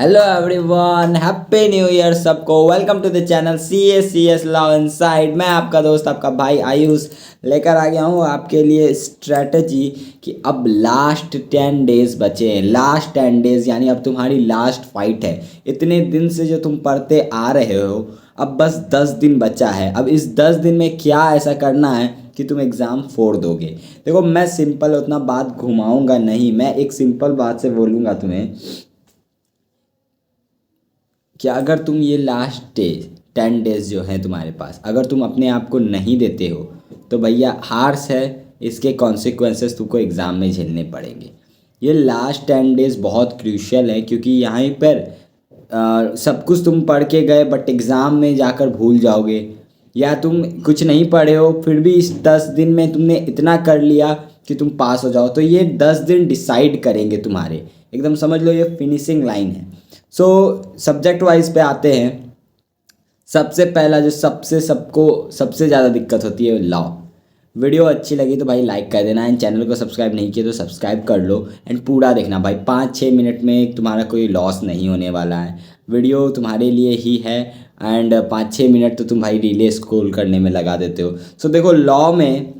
Hello everyone, happy new year सबको। Welcome to the channel C S law inside. मैं आपका दोस्त, आपका भाई आयुष लेकर आ गया हूँ आपके लिए स्ट्रेटजी कि अब लास्ट 10 डेज बचे हैं। लास्ट 10 डेज यानी अब तुम्हारी लास्ट फाइट है। इतने दिन से जो तुम पढ़ते आ रहे हो, अब बस 10 दिन बचा है। अब इस 10 दिन में क्या ऐसा करना है कि तुम एग्ज़ाम फोड़ दोगे। देखो, मैं सिंपल उतना बात घुमाऊंगा नहीं, मैं एक सिंपल बात से बोलूँगा तुम्हें कि अगर तुम ये लास्ट डेज 10 डेज जो हैं तुम्हारे पास, अगर तुम अपने आप को नहीं देते हो तो भैया हार्स है, इसके कॉन्सिक्वेंसेस तुमको एग्ज़ाम में झेलने पड़ेंगे। ये लास्ट 10 डेज बहुत क्रूशियल है क्योंकि यहाँ पर सब कुछ तुम पढ़ के गए बट एग्ज़ाम में जाकर भूल जाओगे, या तुम कुछ नहीं पढ़े हो फिर भी इस 10 दिन में तुमने इतना कर लिया कि तुम पास हो जाओ। तो ये 10 दिन डिसाइड करेंगे तुम्हारे, एकदम समझ लो ये फिनिशिंग लाइन है। सो सब्जेक्ट वाइज पे आते हैं। सबसे पहला जो सबको सबसे ज़्यादा दिक्कत होती है लॉ। वीडियो अच्छी लगी तो भाई लाइक कर देना, एंड चैनल को सब्सक्राइब नहीं किया तो सब्सक्राइब कर लो एंड पूरा देखना भाई। 5-6 मिनट में तुम्हारा कोई लॉस नहीं होने वाला है, वीडियो तुम्हारे लिए ही है। एंड 5-6 मिनट तो तुम भाई रीले स्क्रॉल करने में लगा देते हो। सो देखो, लॉ में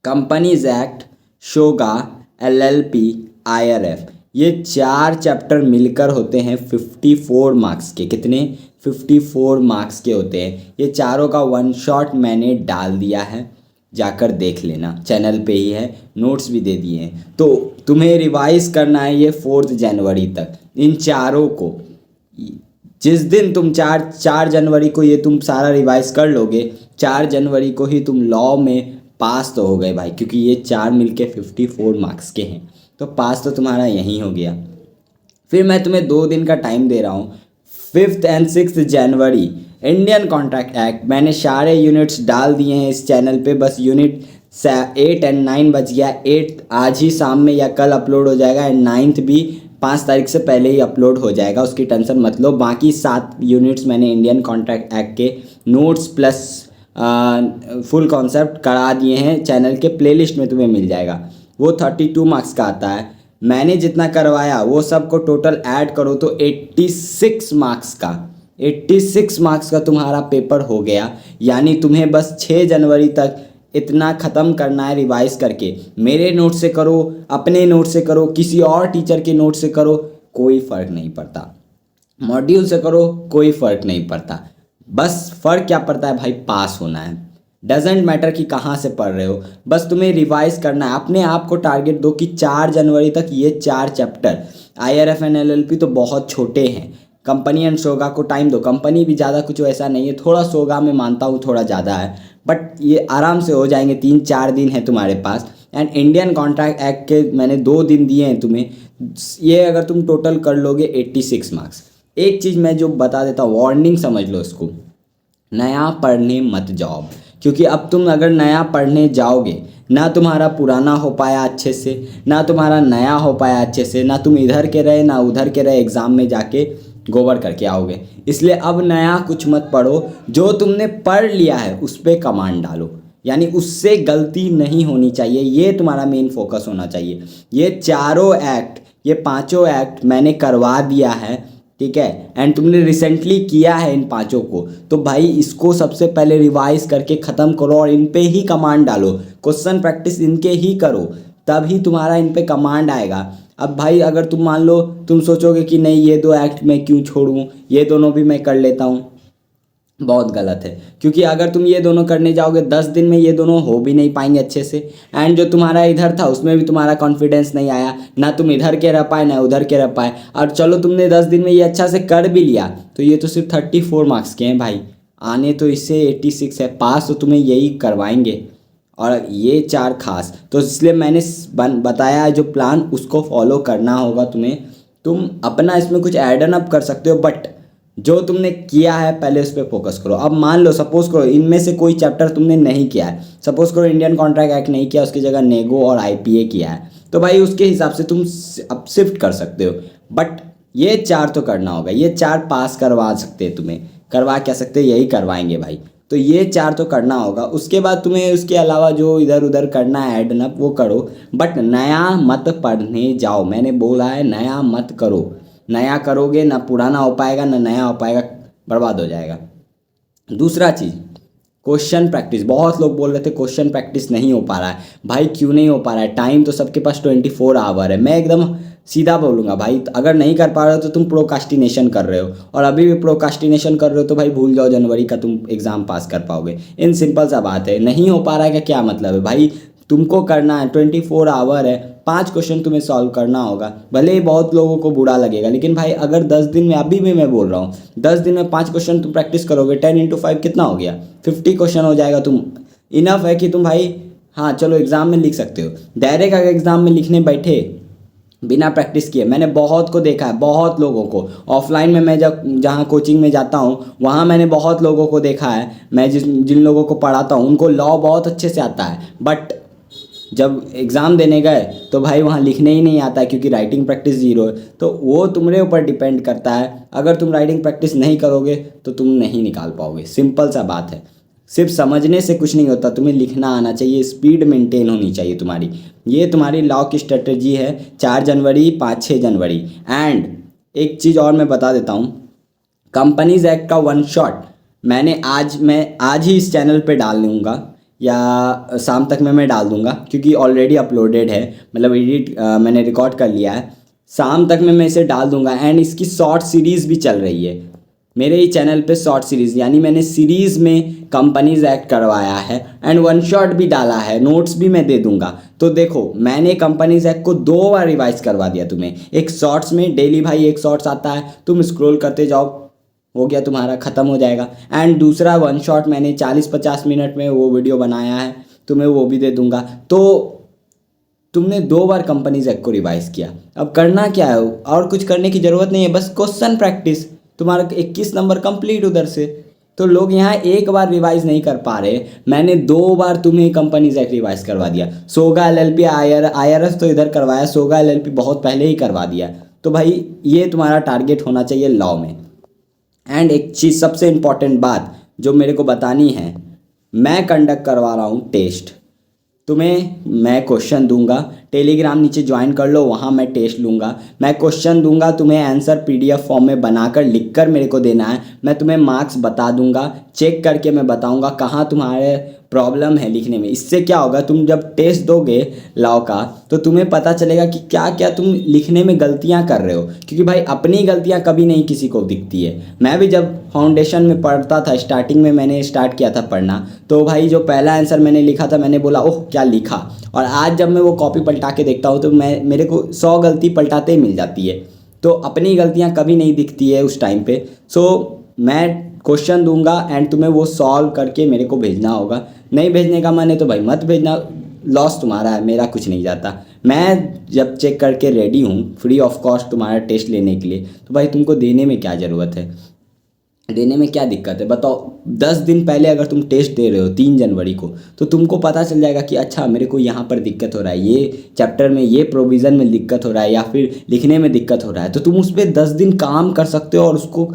कंपनीज एक्ट, शोगा, एलएलपी, आईआरएफ, ये 4 चैप्टर मिलकर होते हैं 54 मार्क्स के। कितने? 54 मार्क्स के होते हैं। ये चारों का वन शॉट मैंने डाल दिया है, जाकर देख लेना, चैनल पे ही है, नोट्स भी दे दिए हैं। तो तुम्हें रिवाइज करना है ये 4 जनवरी तक इन चारों को। जिस दिन तुम 4 जनवरी को ये तुम सारा रिवाइज कर लोगे, 4 जनवरी को ही तुम लॉ में पास तो हो गए भाई, क्योंकि ये 4 मिलके 54 मार्क्स के हैं। तो पास तो तुम्हारा यहीं हो गया। फिर मैं तुम्हें 2 दिन का टाइम दे रहा हूँ। 5th and 6th January Indian contract act, मैंने सारे यूनिट्स डाल दिए हैं इस चैनल पे। बस यूनिट 8 एंड 9 बच गया। 8 आज ही शाम में या कल अपलोड हो जाएगा, एंड 9th भी 5 तारीख से पहले ही अपलोड हो जाएगा, उसकी टेंशन मत लो। बाकी 7 यूनिट्स मैंने इंडियन कॉन्ट्रैक्ट एक्ट के नोट्स प्लस फुल कॉन्सेप्ट करा दिए हैं, चैनल के प्लेलिस्ट में तुम्हें मिल जाएगा। वो 32 मार्क्स का आता है। मैंने जितना करवाया वो सब को टोटल ऐड करो तो 86 मार्क्स का, 86 मार्क्स का तुम्हारा पेपर हो गया। यानी तुम्हें बस 6 जनवरी तक इतना ख़त्म करना है रिवाइज करके। मेरे नोट से करो, अपने नोट से करो, किसी और टीचर के नोट से करो, कोई फ़र्क नहीं पड़ता। मॉड्यूल से करो, कोई फ़र्क नहीं पड़ता। बस फ़र्क क्या पड़ता है भाई? पास होना है। डजेंट मैटर कि कहाँ से पढ़ रहे हो, बस तुम्हें रिवाइज करना है। अपने आप को टारगेट दो कि 4 जनवरी तक ये 4 चैप्टर, आईआरएफ एंड एलएलपी तो बहुत छोटे हैं। कंपनी एंड सोगा को टाइम दो। कंपनी भी ज़्यादा कुछ वैसा नहीं है, थोड़ा सोगा में मानता हूँ थोड़ा ज़्यादा है, बट ये आराम से हो जाएंगे। 3-4 दिन है तुम्हारे पास। एंड इंडियन कॉन्ट्रैक्ट एक्ट के मैंने 2 दिन दिए हैं तुम्हें। ये अगर तुम टोटल कर लोगे 86 मार्क्स। एक चीज़ मैं जो बता देता हूँ, वार्निंग समझ लो इसको, नया पढ़ने मत जाओ। क्योंकि अब तुम अगर नया पढ़ने जाओगे, ना तुम्हारा पुराना हो पाया अच्छे से, ना तुम्हारा नया हो पाया अच्छे से, ना तुम इधर के रहे ना उधर के रहे, एग्ज़ाम में जाके गोबर करके आओगे। इसलिए अब नया कुछ मत पढ़ो, जो तुमने पढ़ लिया है उस पर कमांड डालो। यानी उससे गलती नहीं होनी चाहिए, ये तुम्हारा मेन फोकस होना चाहिए। ये चारों एक्ट, ये 5 एक्ट मैंने करवा दिया है, ठीक है, एंड तुमने रिसेंटली किया है इन 5 को। तो भाई इसको सबसे पहले रिवाइज करके ख़त्म करो और इन पे ही कमांड डालो। क्वेश्चन प्रैक्टिस इनके ही करो, तभी तुम्हारा इन पे कमांड आएगा। अब भाई अगर तुम मान लो तुम सोचोगे कि नहीं ये 2 एक्ट मैं क्यों छोड़ूं, ये दोनों भी मैं कर लेता हूं, बहुत गलत है। क्योंकि अगर तुम ये दोनों करने जाओगे 10 दिन में ये दोनों हो भी नहीं पाएंगे अच्छे से। एंड जो तुम्हारा इधर था उसमें भी तुम्हारा कॉन्फिडेंस नहीं आया, ना तुम इधर के रह पाए ना उधर के रह पाए। और चलो तुमने 10 दिन में ये अच्छा से कर भी लिया तो ये तो सिर्फ 34 मार्क्स के हैं भाई, आने तो इससे 86 है। पास तो तुम्हें यही करवाएंगे, और ये 4 खास। तो इसलिए मैंने बताया है जो प्लान, उसको फॉलो करना होगा तुम्हें। तुम अपना इसमें कुछ एडन अप कर सकते हो, बट जो तुमने किया है पहले उस पर फोकस करो। अब मान लो सपोज करो इनमें से कोई चैप्टर तुमने नहीं किया है, सपोज करो इंडियन कॉन्ट्रैक्ट एक्ट नहीं किया, उसकी जगह नेगो और आईपीए किया है, तो भाई उसके हिसाब से तुम अब शिफ्ट कर सकते हो। बट ये 4 तो करना होगा, ये 4 पास करवा सकते हैं तुम्हें, करवा क्या सकते, यही करवाएंगे भाई। तो ये 4 तो करना होगा। उसके बाद तुम्हें उसके अलावा जो इधर उधर करना है ऐड अप वो करो, बट नया मत पढ़ने जाओ। मैंने बोला है नया मत करो। नया करोगे ना पुराना हो पाएगा ना नया हो पाएगा, बर्बाद हो जाएगा। दूसरा चीज़, क्वेश्चन प्रैक्टिस। बहुत लोग बोल रहे थे क्वेश्चन प्रैक्टिस नहीं हो पा रहा है। भाई क्यों नहीं हो पा रहा है? टाइम तो सबके पास 24 आवर है। मैं एकदम सीधा बोलूँगा भाई, अगर नहीं कर पा रहे हो तो तुम प्रोकास्टिनेशन कर रहे हो, और अभी भी प्रोकास्टिनेशन कर रहे हो तो भाई भूल जाओ जनवरी का तुम एग्ज़ाम पास कर पाओगे। इन सिंपल सा बात है। नहीं हो पा रहा है का क्या मतलब है भाई? तुमको करना है, 24 आवर है, 5 क्वेश्चन तुम्हें सॉल्व करना होगा। भले ही बहुत लोगों को बुरा लगेगा, लेकिन भाई अगर 10 दिन में, अभी भी मैं बोल रहा हूँ, 10 दिन में 5 क्वेश्चन तुम प्रैक्टिस करोगे, 10 × 5 कितना हो गया? 50 क्वेश्चन हो जाएगा। तुम इनफ है कि तुम भाई, हाँ चलो एग्ज़ाम में लिख सकते हो। डायरेक्ट अगर एग्ज़ाम में लिखने बैठे बिना प्रैक्टिस किए, मैंने बहुत को देखा है, बहुत लोगों को ऑफलाइन में, मैं जब जहाँ कोचिंग में जाता हूँ वहाँ मैंने बहुत लोगों को देखा है। मैं जिन लोगों को पढ़ाता हूँ उनको लॉ बहुत अच्छे से आता है, बट जब एग्ज़ाम देने गए तो भाई वहाँ लिखने ही नहीं आता है, क्योंकि राइटिंग प्रैक्टिस ज़ीरो है। तो वो तुम्हारे ऊपर डिपेंड करता है। अगर तुम राइटिंग प्रैक्टिस नहीं करोगे तो तुम नहीं निकाल पाओगे। सिंपल सा बात है। सिर्फ समझने से कुछ नहीं होता, तुम्हें लिखना आना चाहिए, स्पीड मेंटेन होनी चाहिए तुम्हारी। ये तुम्हारी लॉ की स्ट्रेटजी है, 4 जनवरी 5-6 जनवरी। एंड एक चीज़ और मैं बता देता हूँ, कंपनीज एक्ट का वन शॉट मैं आज ही इस चैनल पे डाल दूँगा, या शाम तक मैं डाल दूँगा, क्योंकि ऑलरेडी अपलोडेड है, मतलब एडिट मैंने रिकॉर्ड कर लिया है। शाम तक मैं इसे डाल दूँगा। एंड इसकी शॉर्ट सीरीज़ भी चल रही है मेरे ही चैनल पे, शॉर्ट सीरीज़, यानी मैंने सीरीज़ में कंपनीज एक्ट करवाया है एंड वन शॉट भी डाला है, नोट्स भी मैं दे दूंगा। तो देखो, मैंने कंपनीज एक्ट को 2 बार रिवाइज करवा दिया तुम्हें। एक शॉर्ट्स में, डेली भाई एक शॉर्ट्स आता है, तुम स्क्रॉल करते जाओ, हो गया तुम्हारा, ख़त्म हो जाएगा। एंड दूसरा वन शॉट मैंने 40-50 मिनट में वो वीडियो बनाया है, तुम्हें वो भी दे दूंगा। तो तुमने 2 बार कंपनीज एक्ट को रिवाइज किया। अब करना क्या है? और कुछ करने की ज़रूरत नहीं है, बस क्वेश्चन प्रैक्टिस। तुम्हारा 21 नंबर कंप्लीट उधर से। तो लोग यहाँ एक बार रिवाइज नहीं कर पा रहे, मैंने 2 बार तुम्हें कंपनीज एक्ट रिवाइज करवा दिया। सोगा LLP IRS तो इधर करवाया, सोगा LLP बहुत पहले ही करवा दिया। तो भाई ये तुम्हारा टारगेट होना चाहिए लॉ में। एंड एक चीज़, सबसे इम्पॉर्टेंट बात जो मेरे को बतानी है, मैं कंडक्ट करवा रहा हूँ टेस्ट। तुम्हें मैं क्वेश्चन दूंगा, टेलीग्राम नीचे ज्वाइन कर लो, वहाँ मैं टेस्ट लूँगा। मैं क्वेश्चन दूंगा, तुम्हें आंसर PDF फॉर्म में बनाकर लिखकर मेरे को देना है। मैं तुम्हें मार्क्स बता दूंगा, चेक करके मैं बताऊंगा कहाँ तुम्हारे प्रॉब्लम है लिखने में। इससे क्या होगा, तुम जब टेस्ट दोगे लॉ का तो तुम्हें पता चलेगा कि क्या क्या तुम लिखने में गलतियाँ कर रहे हो, क्योंकि भाई अपनी गलतियाँ कभी नहीं किसी को दिखती है। मैं भी जब फाउंडेशन में पढ़ता था, स्टार्टिंग में मैंने स्टार्ट किया था पढ़ना, तो भाई जो पहला आंसर मैंने लिखा था, मैंने बोला ओह क्या लिखा, और आज जब मैं वो कॉपी पलटा के देखता हूँ तो मेरे को 100 गलती पलटाते ही मिल जाती है। तो अपनी गलतियाँ कभी नहीं दिखती है उस टाइम पे। सो मैं क्वेश्चन दूंगा एंड तुम्हें वो सॉल्व करके मेरे को भेजना होगा। नहीं भेजने का मन है तो भाई मत भेजना, लॉस तुम्हारा है, मेरा कुछ नहीं जाता। मैं जब चेक करके रेडी हूँ फ्री ऑफ कॉस्ट तुम्हारा टेस्ट लेने के लिए, तो भाई तुमको देने में क्या ज़रूरत है, देने में क्या दिक्कत है बताओ। 10 दिन पहले अगर तुम टेस्ट दे रहे हो 3 जनवरी को, तो तुमको पता चल जाएगा कि अच्छा मेरे को यहाँ पर दिक्कत हो रहा है, ये चैप्टर में ये प्रोविज़न में दिक्कत हो रहा है, या फिर लिखने में दिक्कत हो रहा है। तो तुम उस पर 10 दिन काम कर सकते हो और उसको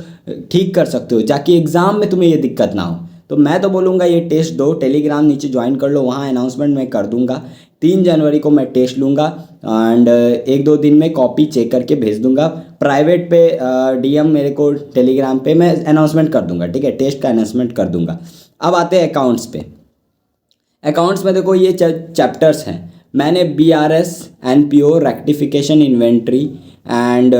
ठीक कर सकते हो, जाकि एग्ज़ाम में तुम्हें ये दिक्कत ना हो। तो मैं तो बोलूँगा ये टेस्ट दो, टेलीग्राम नीचे ज्वाइन कर लो, वहाँ अनाउंसमेंट मैं कर दूँगा। 3 जनवरी को मैं टेस्ट लूँगा एंड 1-2 दिन में कॉपी चेक करके भेज दूँगा। प्राइवेट पे DM मेरे को टेलीग्राम पे मैं अनाउंसमेंट कर दूँगा, ठीक है, टेस्ट का अनाउंसमेंट कर दूँगा। अब आते हैं अकाउंट्स पे। अकाउंट्स में देखो ये चैप्टर्स हैं, मैंने BRS, NPO, rectification, inventory and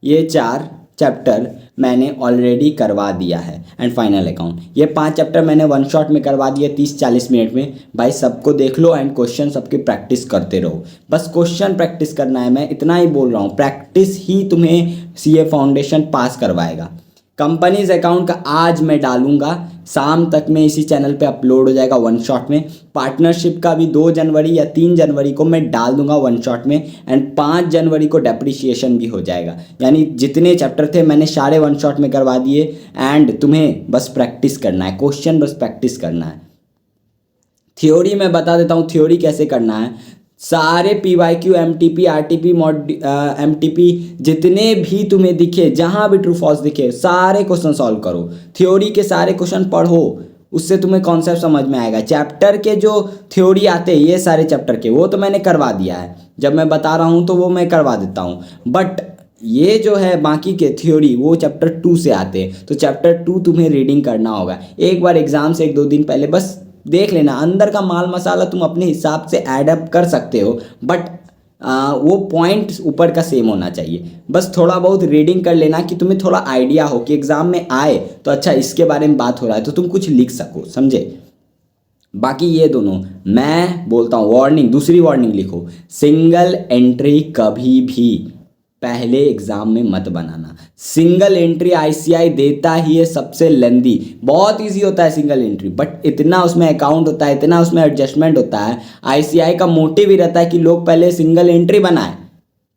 ये 4 चैप्टर मैंने ऑलरेडी करवा दिया है। एंड फाइनल अकाउंट, ये 5 चैप्टर मैंने वन शॉट में करवा दिया 30-40 मिनट में। भाई सबको देख लो एंड क्वेश्चन सबकी प्रैक्टिस करते रहो, बस क्वेश्चन प्रैक्टिस करना है। मैं इतना ही बोल रहा हूँ, प्रैक्टिस ही तुम्हें CA फाउंडेशन पास करवाएगा। कंपनीज अकाउंट का आज मैं डालूंगा, शाम तक में इसी चैनल पे अपलोड हो जाएगा वन शॉट में। पार्टनरशिप का भी 2 जनवरी या 3 जनवरी को मैं डाल दूंगा वन शॉट में। एंड 5 जनवरी को डेप्रिसिएशन भी हो जाएगा, यानी जितने चैप्टर थे मैंने सारे वन शॉट में करवा दिए। एंड तुम्हें बस प्रैक्टिस करना है, क्वेश्चन बस प्रैक्टिस करना है। थ्योरी मैं बता देता हूँ थ्योरी कैसे करना है। सारे PYQ, MTP, RTP, MTP जितने भी तुम्हें दिखे, जहाँ भी ट्रू फॉल्स दिखे, सारे क्वेश्चन सॉल्व करो। थ्योरी के सारे क्वेश्चन पढ़ो, उससे तुम्हें कॉन्सेप्ट समझ में आएगा। चैप्टर के जो थ्योरी आते हैं ये सारे चैप्टर के, वो तो मैंने करवा दिया है, जब मैं बता रहा हूँ तो वो मैं करवा देता हूँ। बट ये जो है बाकी के थ्योरी वो चैप्टर 2 से आते हैं, तो चैप्टर 2 तुम्हें रीडिंग करना होगा। एक बार एग्जाम से 1-2 दिन पहले बस देख लेना, अंदर का माल मसाला तुम अपने हिसाब से ऐडअप कर सकते हो, बट वो पॉइंट ऊपर का सेम होना चाहिए। बस थोड़ा बहुत रीडिंग कर लेना कि तुम्हें थोड़ा आइडिया हो कि एग्जाम में आए तो अच्छा इसके बारे में बात हो रहा है तो तुम कुछ लिख सको, समझे। बाकी ये दोनों मैं बोलता हूँ, वार्निंग, दूसरी वार्निंग लिखो, सिंगल एंट्री कभी भी पहले एग्जाम में मत बनाना। सिंगल एंट्री आईसीआई देता ही है सबसे लेंदी, बहुत इजी होता है सिंगल एंट्री, बट इतना उसमें अकाउंट होता है, इतना उसमें एडजस्टमेंट होता है। आईसीआई का मोटिव ही रहता है कि लोग पहले सिंगल एंट्री बनाए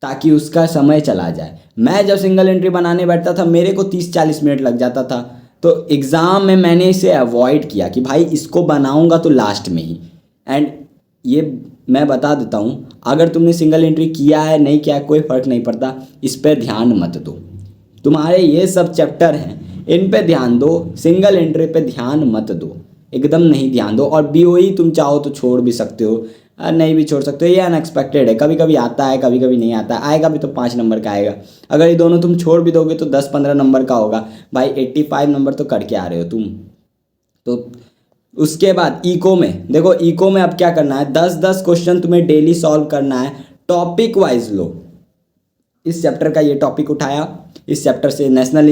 ताकि उसका समय चला जाए। मैं जब सिंगल एंट्री बनाने बैठता था मेरे को 30-40 मिनट लग जाता था, तो एग्ज़ाम में मैंने इसे अवॉइड किया कि भाई इसको बनाऊंगा तो लास्ट में ही। एंड ये मैं बता देता हूँ, अगर तुमने सिंगल एंट्री किया है नहीं किया कोई फ़र्क नहीं पड़ता, इस पर ध्यान मत दो। तुम्हारे ये सब चैप्टर हैं इन पे ध्यान दो, सिंगल एंट्री पे ध्यान मत दो, एकदम नहीं ध्यान दो। और बीओई तुम चाहो तो छोड़ भी सकते हो, नहीं भी छोड़ सकते हो, ये अनएक्सपेक्टेड है, कभी कभी आता है कभी कभी नहीं आता है, आएगा भी तो 5 नंबर का आएगा। अगर ये दोनों तुम छोड़ भी दोगे तो 10-15 नंबर का होगा। भाई 85 नंबर तो करके आ रहे हो तुम। तो उसके बाद इको में देखो, इको में अब क्या करना है, 10-10 क्वेश्चन तुम्हें डेली सॉल्व करना है, टॉपिक वाइज लो। इस चैप्टर का ये टॉपिक उठाया, इस चैप्टर से नेशनल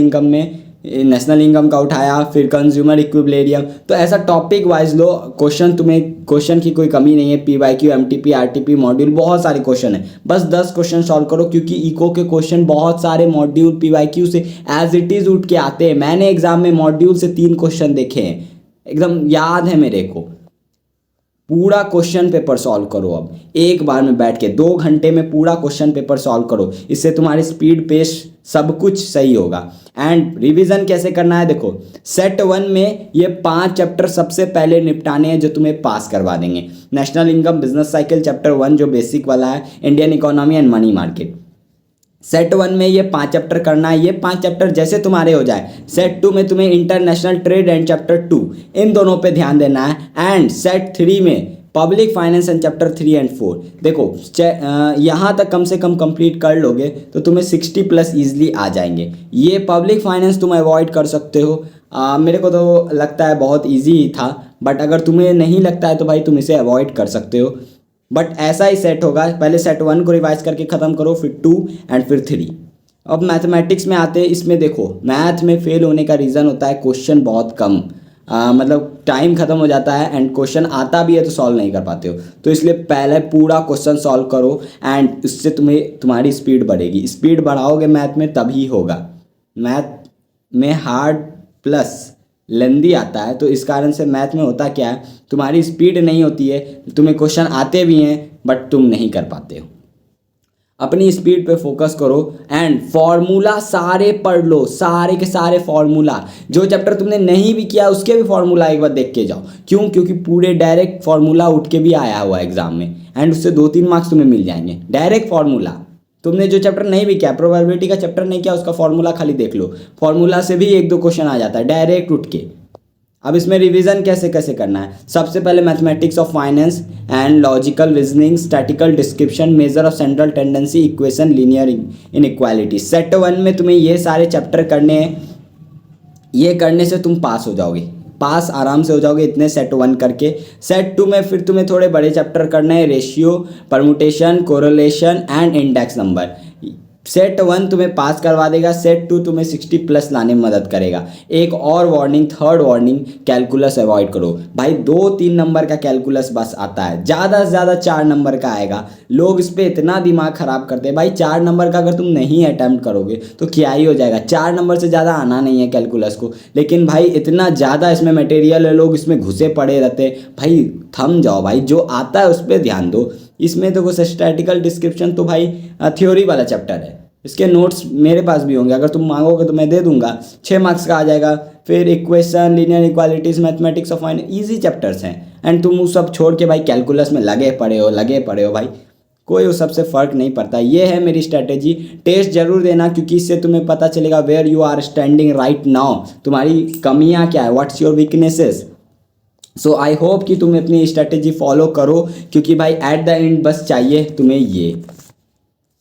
इनकम का उठाया, फिर कंज्यूमर इक्विलिब्रियम, तो ऐसा टॉपिक वाइज लो। क्वेश्चन की कोई कमी नहीं है, पीवाईक्यू, एमटीपी, आरटीपी मॉड्यूल बहुत सारे क्वेश्चन है, बस 10 क्वेश्चन सॉल्व करो, क्योंकि इको के क्वेश्चन बहुत सारे मॉड्यूल पीवाईक्यू से एज इट इज उठ के आते हैं। मैंने एग्जाम में मॉड्यूल से 3 क्वेश्चन देखे हैं, एकदम याद है मेरे को। पूरा क्वेश्चन पेपर सॉल्व करो, अब एक बार में बैठ के 2 घंटे में पूरा क्वेश्चन पेपर सॉल्व करो, इससे तुम्हारी स्पीड पेस सब कुछ सही होगा। एंड रिवीजन कैसे करना है, देखो सेट 1 में ये 5 चैप्टर सबसे पहले निपटाने हैं जो तुम्हें पास करवा देंगे। National income, business cycle chapter 1 जो बेसिक वाला है, Indian economy and money market. Set 1 में ये 5 चैप्टर करना है, ये 5 चैप्टर जैसे तुम्हारे हो जाए, सेट 2 में तुम्हें इंटरनेशनल ट्रेड एंड चैप्टर 2 इन दोनों पे ध्यान देना है। एंड सेट 3 में public finance and chapter 3 and 4। देखो यहाँ तक कम से कम कंप्लीट कर लोगे तो तुम्हें 60+ ईजिली आ जाएंगे। ये पब्लिक फाइनेंस तुम अवॉइड कर सकते हो, मेरे को तो लगता है बहुत ईजी ही था, बट अगर तुम्हें नहीं लगता है तो भाई तुम इसे अवॉइड कर सकते हो। बट ऐसा ही सेट होगा, पहले सेट 1 को रिवाइज करके ख़त्म करो, फिर 2 एंड फिर 3। अब मैथमेटिक्स में आते हैं, इसमें देखो मैथ में फेल होने का रीज़न होता है क्वेश्चन बहुत कम, मतलब टाइम ख़त्म हो जाता है एंड क्वेश्चन आता भी है तो सॉल्व नहीं कर पाते हो, तो इसलिए पहले पूरा क्वेश्चन सॉल्व करो एंड इससे तुम्हारी स्पीड बढ़ेगी। स्पीड बढ़ाओगे मैथ में तभी होगा। मैथ में हार्ड प्लस लेंदी आता है, तो इस कारण से मैथ में होता क्या है, तुम्हारी स्पीड नहीं होती है, तुम्हें क्वेश्चन आते भी हैं बट तुम नहीं कर पाते हो। अपनी स्पीड पे फोकस करो एंड फॉर्मूला सारे पढ़ लो, सारे के सारे फॉर्मूला, जो चैप्टर तुमने नहीं भी किया उसके भी फॉर्मूला एक बार देख के जाओ। क्यों? क्योंकि पूरे डायरेक्ट फॉर्मूला उठ के भी आया हुआ है एग्जाम में एंड उससे 2-3 मार्क्स तुम्हें मिल जाएंगे। डायरेक्ट फॉर्मूला, तुमने जो चैप्टर नहीं भी किया, प्रोबेबिलिटी का चैप्टर नहीं किया, उसका फॉर्मूला खाली देख लो, फॉर्मूला से भी 1-2 क्वेश्चन आ जाता है डायरेक्ट उठ के। अब इसमें रिवीजन कैसे कैसे करना है, सबसे पहले mathematics of finance and logical reasoning, statistical description, measure of central tendency, equation, linear inequality. Set 1 में तुम्हें ये सारे चैप्टर करने हैं, ये करने से तुम पास हो जाओगे, पास आराम से हो जाओगे इतने सेट 1 करके। सेट 2 में फिर तुम्हें थोड़े बड़े चैप्टर करने हैं, ratio, permutation, correlation and index number. Set 1 तुम्हें पास करवा देगा, सेट 2 तुम्हें 60+ लाने में मदद करेगा। एक और warning, third warning, calculus avoid करो भाई। 2-3 नंबर का कैलकुलस बस आता है, ज़्यादा से ज़्यादा 4 नंबर का आएगा। लोग इस पर इतना दिमाग ख़राब करते हैं भाई, 4 नंबर का अगर तुम नहीं अटैम्प्ट करोगे तो क्या ही हो जाएगा। 4 नंबर से ज़्यादा आना नहीं है कैलकुलस को, लेकिन भाई इतना ज़्यादा इसमें मटेरियल है, लोग इसमें घुसे पड़े रहते हैं। भाई थम जाओ भाई, जो आता है उस पर ध्यान दो। इसमें देखो स्टैटिकल डिस्क्रिप्शन तो भाई थ्योरी वाला चैप्टर है, इसके नोट्स मेरे पास भी होंगे, अगर तुम मांगोगे तो मैं दे दूंगा, 6 मार्क्स का आ जाएगा। फिर equation, linear equalities, mathematics of finance, easy chapters हैं एंड तुम वो सब छोड़ के भाई कैलकुलस में लगे पड़े हो भाई, कोई उस सबसे फ़र्क नहीं पड़ता। ये है मेरी स्ट्रैटेजी। टेस्ट जरूर देना क्योंकि इससे तुम्हें पता चलेगा where you are standing right now, तुम्हारी कमियाँ क्या है, what's your weaknesses. So I hope कि तुम अपनी स्ट्रैटेजी फॉलो करो, क्योंकि भाई एट द एंड बस चाहिए तुम्हें ये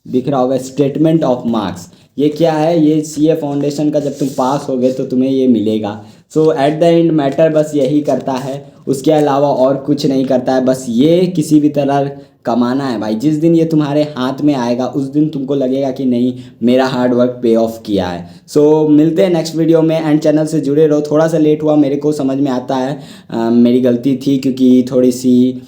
दिख रहा होगा स्टेटमेंट ऑफ मार्क्स। ये क्या है, ये सीए फाउंडेशन का जब तुम पास हो गए तो तुम्हें ये मिलेगा। सो एट द एंड मैटर बस यही करता है, उसके अलावा और कुछ नहीं करता है। बस ये किसी भी तरह कमाना है भाई। जिस दिन ये तुम्हारे हाथ में आएगा उस दिन तुमको लगेगा कि नहीं, मेरा हार्ड वर्क पे ऑफ किया है। सो मिलते हैं नेक्स्ट वीडियो में, एंड चैनल से जुड़े रहो। थोड़ा सा लेट हुआ, मेरे को समझ में आता है, मेरी गलती थी क्योंकि थोड़ी सी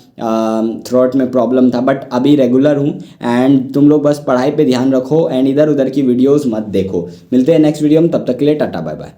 थ्रोट में प्रॉब्लम था, बट अभी रेगुलर हूँ। एंड तुम लोग बस पढ़ाई पे ध्यान रखो एंड इधर उधर की वीडियोस मत देखो। मिलते हैं नेक्स्ट वीडियो में, तब तक के लिए टाटा बाय बाय।